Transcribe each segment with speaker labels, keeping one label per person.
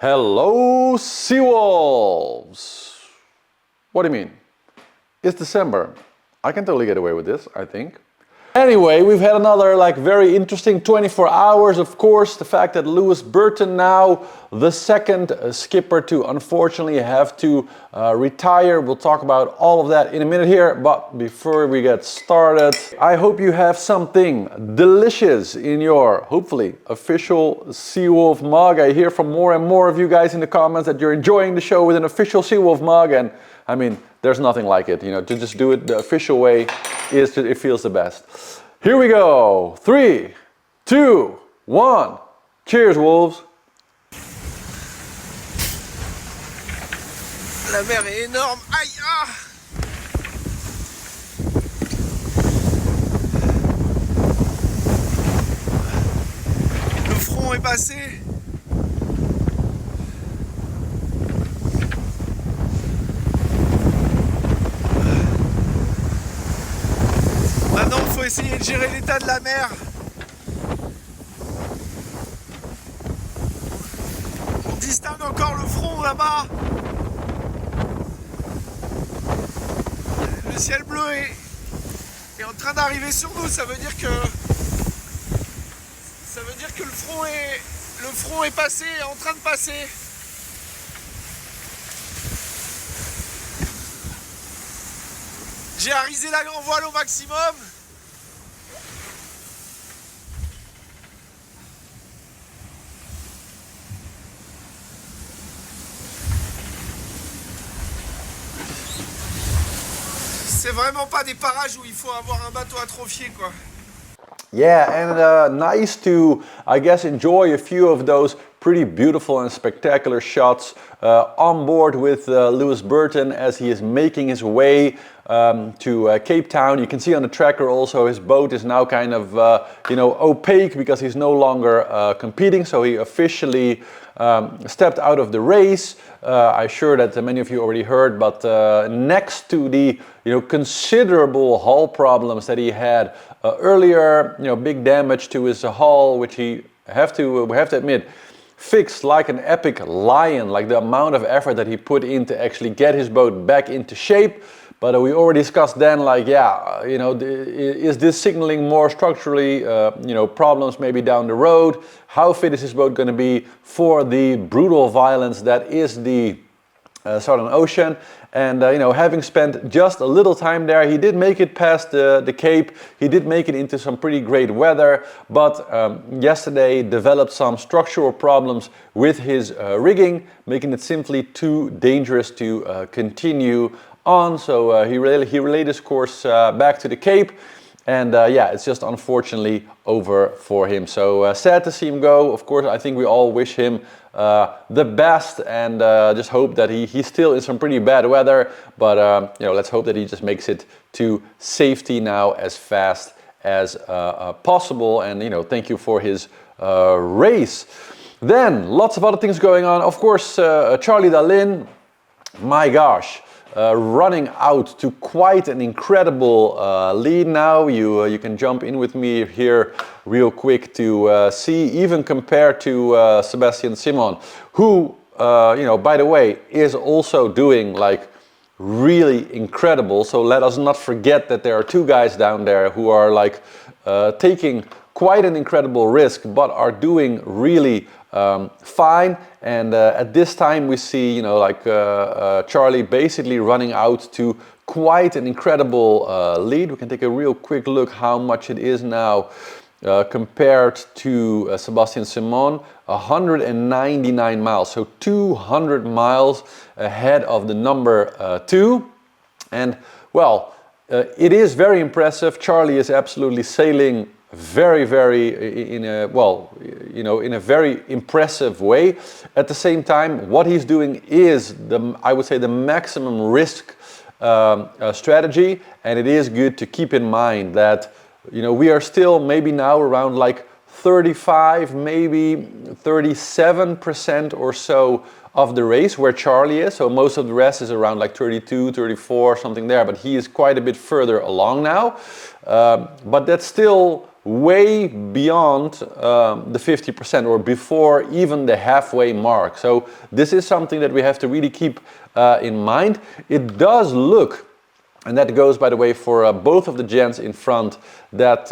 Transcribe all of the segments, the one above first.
Speaker 1: Hello, Sea Wolves! What do you mean? It's December. I can totally get away with this, I think. Anyway, we've had another very interesting 24 hours. Of course, the fact that Louis Burton, now the second skipper to unfortunately have to retire. We'll talk about all of that in a minute here. But before we get started, I hope you have something delicious in your, hopefully, official Sea Wolf mug. I hear from more and more of you guys in the comments that you're enjoying the show with an official Sea Wolf mug. And I mean, there's nothing like it, to just do it the official way it feels the best. Here we go. 3, 2, 1. Cheers, Wolves.
Speaker 2: La mer est énorme. Aïe, ah. Le front est passé. Maintenant, il faut essayer de gérer l'état de la mer. On distingue encore le front là-bas. Le ciel bleu est en train d'arriver sur nous. Ça veut dire que le front est passé, est en train de passer. J'ai arisé la grand voile au maximum. C'est vraiment pas des parages où il faut avoir un bateau atrophié, quoi.
Speaker 1: Yeah, and nice to, I guess, enjoy a few of those pretty beautiful and spectacular shots on board with Louis Burton as he is making his way to Cape Town. You can see on the tracker also his boat is now kind of, opaque because he's no longer competing. So he officially stepped out of the race. I'm sure that many of you already heard, but next to the considerable hull problems that he had earlier, big damage to his hull, which we have to admit, fixed like an epic lion, like the amount of effort that he put in to actually get his boat back into shape. But we already discussed then, is this signaling more structurally, problems maybe down the road? How fit is this boat going to be for the brutal violence that is the Southern Ocean? And having spent just a little time there, he did make it past the Cape. He did make it into some pretty great weather, but yesterday developed some structural problems with his rigging, making it simply too dangerous to continue on. So he relayed his course back to the Cape, and it's just unfortunately over for him. So sad to see him go. Of course, I think we all wish him the best, and just hope that he's still in some pretty bad weather, but let's hope that he just makes it to safety now as fast as possible. And thank you for his race. Then lots of other things going on. Of course, Charlie Dalin, my gosh, running out to quite an incredible lead now. You can jump in with me here real quick to see, even compared to Sebastien Simon, who, by the way, is also doing really incredible. So let us not forget that there are two guys down there who are taking quite an incredible risk, but are doing really fine. And at this time we see Charlie basically running out to quite an incredible lead. We can take a real quick look how much it is now compared to Sebastien Simon. 199 miles, so 200 miles ahead of the number 2. And well, it is very impressive. Charlie is absolutely sailing very in a very impressive way. At the same time, what he's doing is I would say the maximum risk strategy, and it is good to keep in mind that we are still maybe now around 35, maybe 37% or so of the race where Charlie is. So most of the rest is around 32, 34, something there, but he is quite a bit further along now. But that's still way beyond the 50% or before even the halfway mark. So this is something that we have to really keep in mind. It does look, and that goes, by the way, for both of the gents in front, that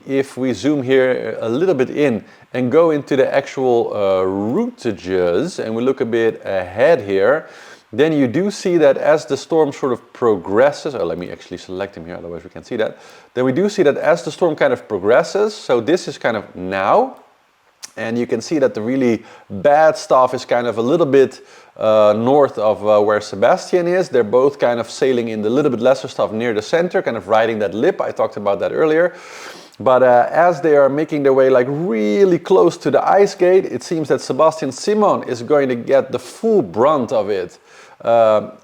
Speaker 1: if we zoom here a little bit in and go into the actual routages and we look a bit ahead here, then you do see that as the storm sort of progresses, let me actually select him here, otherwise we can't see that. Then we do see that as the storm kind of progresses, so this is kind of now, and you can see that the really bad stuff is kind of a little bit north of where Sebastien is. They're both kind of sailing in the little bit lesser stuff near the center, kind of riding that lip. I talked about that earlier. But as they are making their way like really close to the ice gate, it seems that Sebastien Simon is going to get the full brunt of it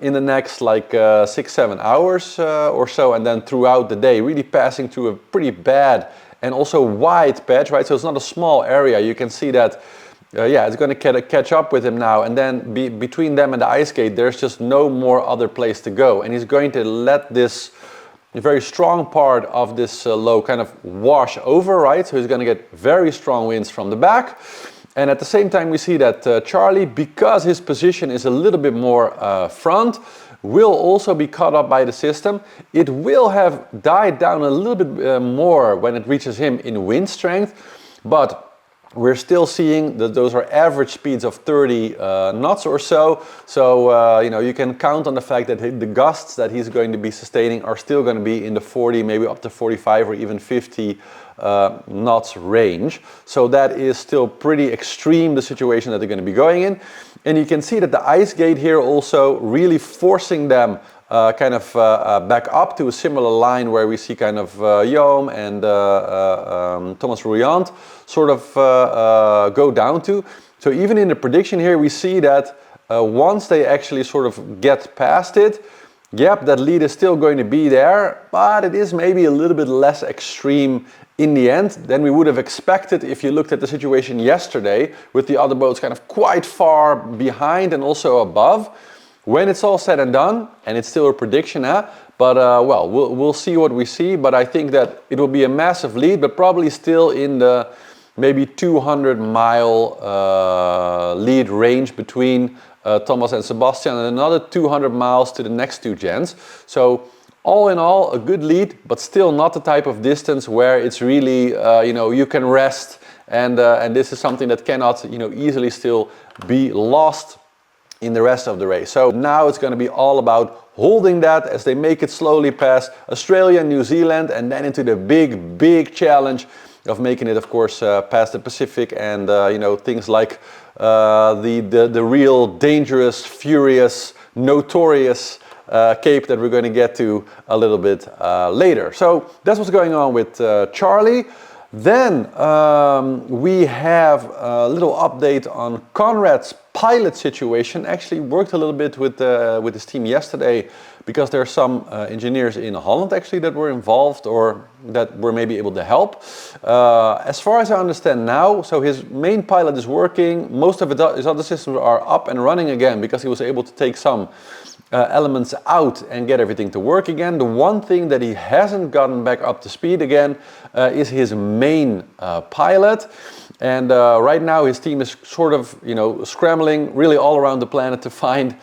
Speaker 1: in the next like 6-7 hours or so, and then throughout the day, really passing through a pretty bad and also wide patch, right? So it's not a small area. You can see that, yeah, it's going to catch up with him now, and then between them and the ice gate, there's just no more other place to go, and he's going to let this very strong part of this low kind of wash over, right? So he's going to get very strong winds from the back. And at the same time, we see that Charlie, because his position is a little bit more front, will also be caught up by the system. It will have died down a little bit more when it reaches him in wind strength, but we're still seeing that those are average speeds of 30 knots or so. So, you know, you can count on the fact that the gusts that he's going to be sustaining are still going to be in the 40, maybe up to 45 or even 50 knots range. So that is still pretty extreme, the situation that they're going to be going in. And you can see that the ice gate here also really forcing them kind of back up to a similar line where we see kind of Yom and Thomas Rouillant sort of go down to. So even in the prediction here, we see that once they actually sort of get past it, yep, that lead is still going to be there, but it is maybe a little bit less extreme in the end than we would have expected if you looked at the situation yesterday with the other boats kind of quite far behind and also above. When it's all said and done, and it's still a prediction, but well, we'll see what we see, but I think that it will be a massive lead, but probably still in the maybe 200-mile lead range between Thomas and Sebastien, and another 200 miles to the next two gents. So all in all, a good lead, but still not the type of distance where it's really, you know, you can rest, and this is something that cannot, you know, easily still be lost in the rest of the race. So now it's going to be all about holding that as they make it slowly past Australia, New Zealand, and then into the big challenge of making it, of course, past the Pacific and you know, things like the real dangerous, furious, notorious cape that we're going to get to a little bit later. So that's what's going on with Charlie. Then we have a little update on Conrad's pilot situation. Actually worked a little bit with his team yesterday, because there are some engineers in Holland actually that were involved or that were maybe able to help. As far as I understand now, so his main pilot is working, most of his other systems are up and running again because he was able to take some elements out and get everything to work again. The one thing that he hasn't gotten back up to speed again is his main pilot. And right now his team is sort of, you know, scrambling really all around the planet to find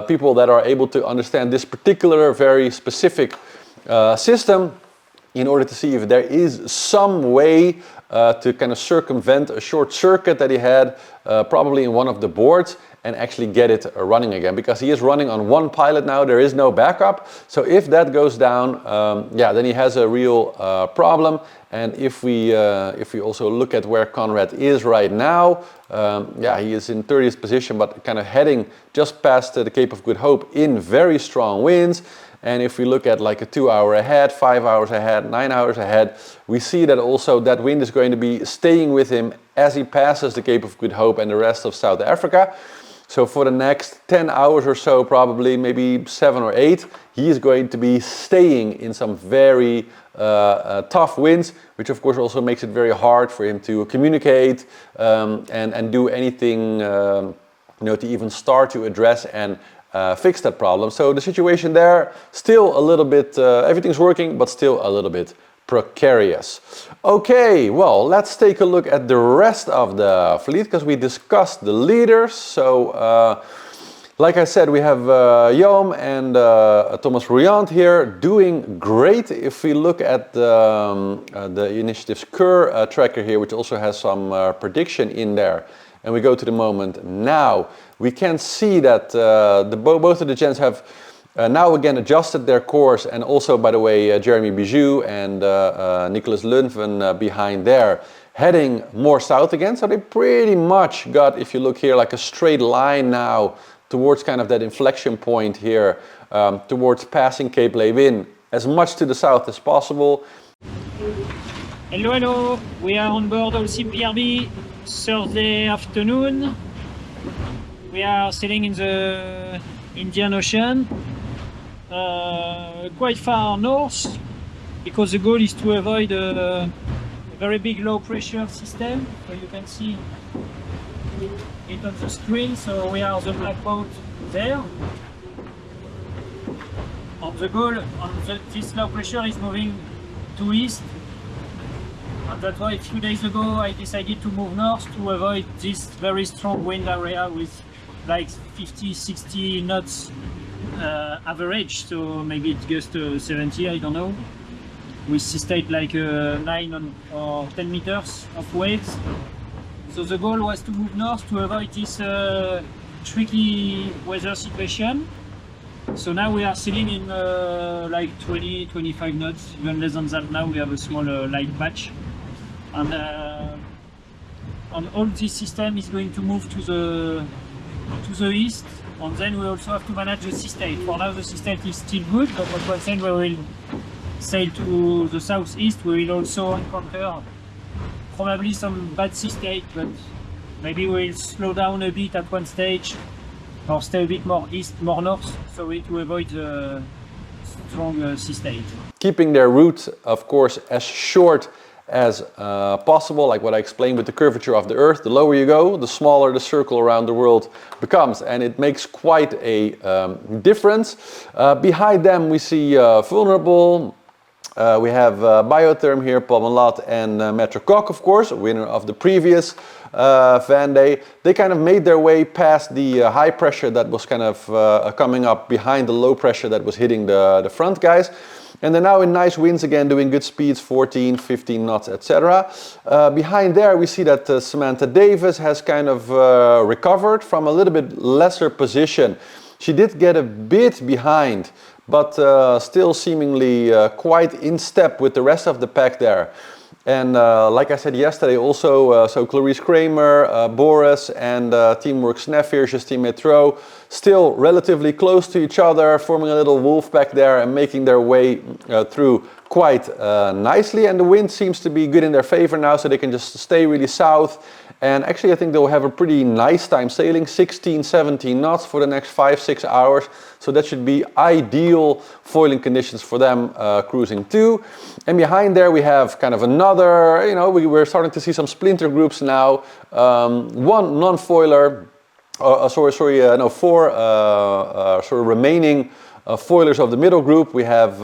Speaker 1: people that are able to understand this particular very specific system, in order to see if there is some way to kind of circumvent a short circuit that he had probably in one of the boards, and actually get it running again, because he is running on one pilot now. There is no backup. So if that goes down, yeah, then he has a real problem. And if we also look at where Conrad is right now, yeah, he is in 30th position, but kind of heading just past the Cape of Good Hope in very strong winds. And if we look at like a 2 hour ahead, 5 hours ahead, 9 hours ahead, we see that also that wind is going to be staying with him as he passes the Cape of Good Hope and the rest of South Africa. So for the next 10 hours or so, probably maybe 7 or 8, he is going to be staying in some very tough winds, which of course also makes it very hard for him to communicate and do anything, you know, to even start to address and fix that problem. So the situation there, still a little bit, everything's working, but still a little bit precarious. Okay, well, let's take a look at the rest of the fleet, because we discussed the leaders. So like I said, we have Joam and Thomas Rouillant here doing great. If we look at the initiative's Cur tracker here, which also has some prediction in there, and we go to the moment now, we can see that both of the gents have now again adjusted their course, and also, by the way, Jeremy Bijou and Nicholas Lundven behind there, heading more south again. So they pretty much got, if you look here, like a straight line now towards kind of that inflection point here, towards passing Cape Levin, as much to the south as possible.
Speaker 3: Hello, hello! We are on board OCPRB Thursday afternoon. We are sailing in the Indian Ocean, quite far north, because the goal is to avoid a very big low pressure system. So you can see it on the screen. So we are the black boat there. And the goal on this low pressure is moving to east. And that's why a few days ago I decided to move north to avoid this very strong wind area with like 50-60 knots average, so maybe it goes to 70, I don't know, with sea state like 9 or 10 meters of waves. So the goal was to move north to avoid this tricky weather situation. So now we are sailing in like 20-25 knots, even less than that now. We have a small light patch, and all this system is going to move to the east, and then we also have to manage the sea state. For now the sea state is still good, but at one point we will sail to the southeast. We will also encounter probably some bad sea state, but maybe we'll slow down a bit at one stage, or stay a bit more east, more north, so to avoid the strong sea state.
Speaker 1: Keeping their route, of course, as short as possible, like what I explained with the curvature of the Earth. The lower you go, the smaller the circle around the world becomes, and it makes quite a difference. Behind them we see Vulnerable, we have Biotherm here, Pomelat, and Metro Coq, of course, winner of the previous Vendée. They kind of made their way past the high pressure that was kind of coming up behind the low pressure that was hitting the front guys. And they're now in nice winds again, doing good speeds, 14, 15 knots, etc. Behind there we see that Samantha Davis has kind of recovered from a little bit lesser position. She did get a bit behind, but still seemingly quite in step with the rest of the pack there. And like I said yesterday also, so Clarice Kramer, Boris and Teamwork Sneffir, Justine Metro, still relatively close to each other, forming a little wolf pack there and making their way through quite nicely. And the wind seems to be good in their favor now, so they can just stay really south. And actually I think they'll have a pretty nice time sailing, 16-17 knots for the next 5-6 hours. So that should be ideal foiling conditions for them cruising too. And behind there we have kind of another, you know, we're starting to see some splinter groups now. One non-foiler, four sort of remaining foilers of the middle group. We have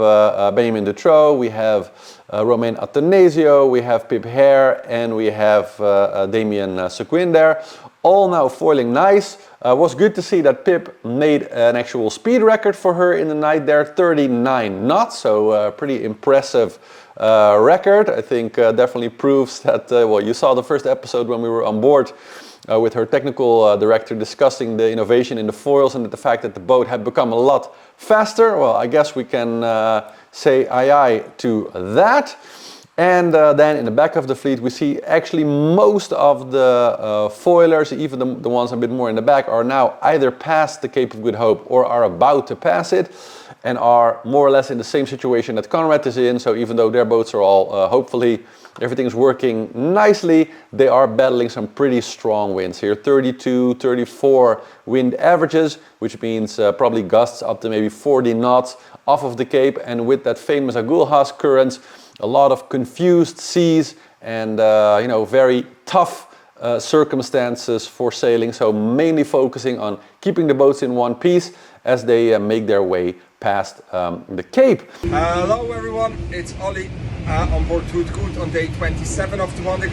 Speaker 1: Benjamin Dutroux, we have Romain Atanasio, we have Pip Hare, and we have Damien Sequin there. All now foiling nice. Was good to see that Pip made an actual speed record for her in the night there, 39 knots, so pretty impressive record. I think definitely proves that, well, you saw the first episode when we were on board with her technical director discussing the innovation in the foils and the fact that the boat had become a lot faster. Well, I guess we can say aye to that. And then in the back of the fleet we see actually most of the foilers, even the ones a bit more in the back, are now either past the Cape of Good Hope or are about to pass it, and are more or less in the same situation that Conrad is in. So even though their boats are all, hopefully everything's working nicely, they are battling some pretty strong winds here, 32, 34 wind averages, which means probably gusts up to maybe 40 knots off of the Cape. And with that famous Agulhas currents, a lot of confused seas and you know, very tough circumstances for sailing. So mainly focusing on keeping the boats in one piece as they make their way past the Cape.
Speaker 2: Hello everyone, it's Ollie. on board Toot Good on day 27 of the Vendée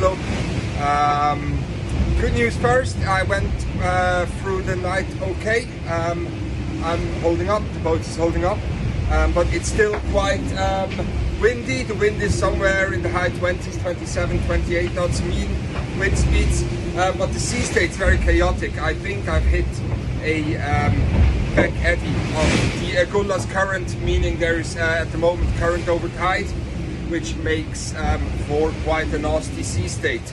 Speaker 2: Good news first, I went through the night okay. I'm holding up, the boat is holding up, but it's still quite windy. The wind is somewhere in the high 20s, 27, 28 knots mean wind speeds, but the sea state's very chaotic. I think I've hit a back eddy of the Agulhas current, meaning there's at the moment current over tide, which makes for quite a nasty sea state.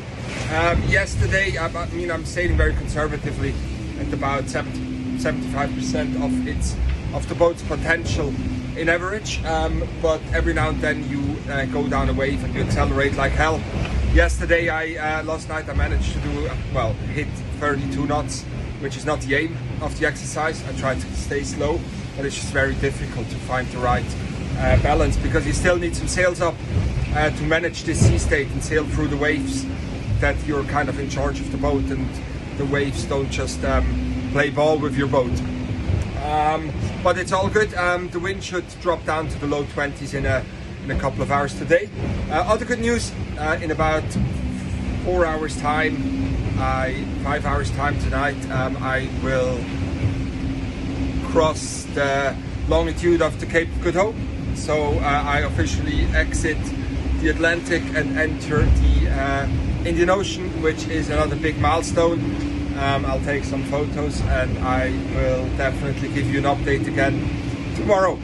Speaker 2: Yesterday, I'm sailing very conservatively at about 75% of the boat's potential in average, but every now and then you go down a wave and you accelerate like hell. Yesterday, last night I managed to do, hit 32 knots, which is not the aim of the exercise. I try to stay slow, but it's just very difficult to find the right balance, because you still need some sails up to manage this sea state and sail through the waves, that you're kind of in charge of the boat and the waves don't just play ball with your boat. But it's all good. The wind should drop down to the low 20s in a couple of hours today. Other good news, in about 4 hours time, 5 hours time tonight, I will cross the longitude of the Cape of Good Hope. So I officially exit the Atlantic and enter the Indian Ocean, which is another big milestone. I'll take some photos and I will definitely give you an update again tomorrow.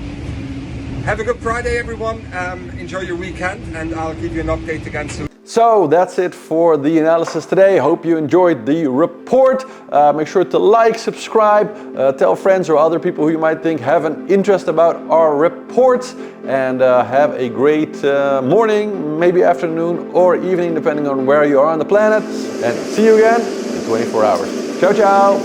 Speaker 2: Have a good Friday, everyone. Enjoy your weekend, and I'll give you an update again soon.
Speaker 1: So that's it for the analysis today. Hope you enjoyed the report. Make sure to like, subscribe, tell friends or other people who you might think have an interest about our reports, and have a great morning, maybe afternoon or evening, depending on where you are on the planet. And see you again in 24 hours. Ciao, ciao.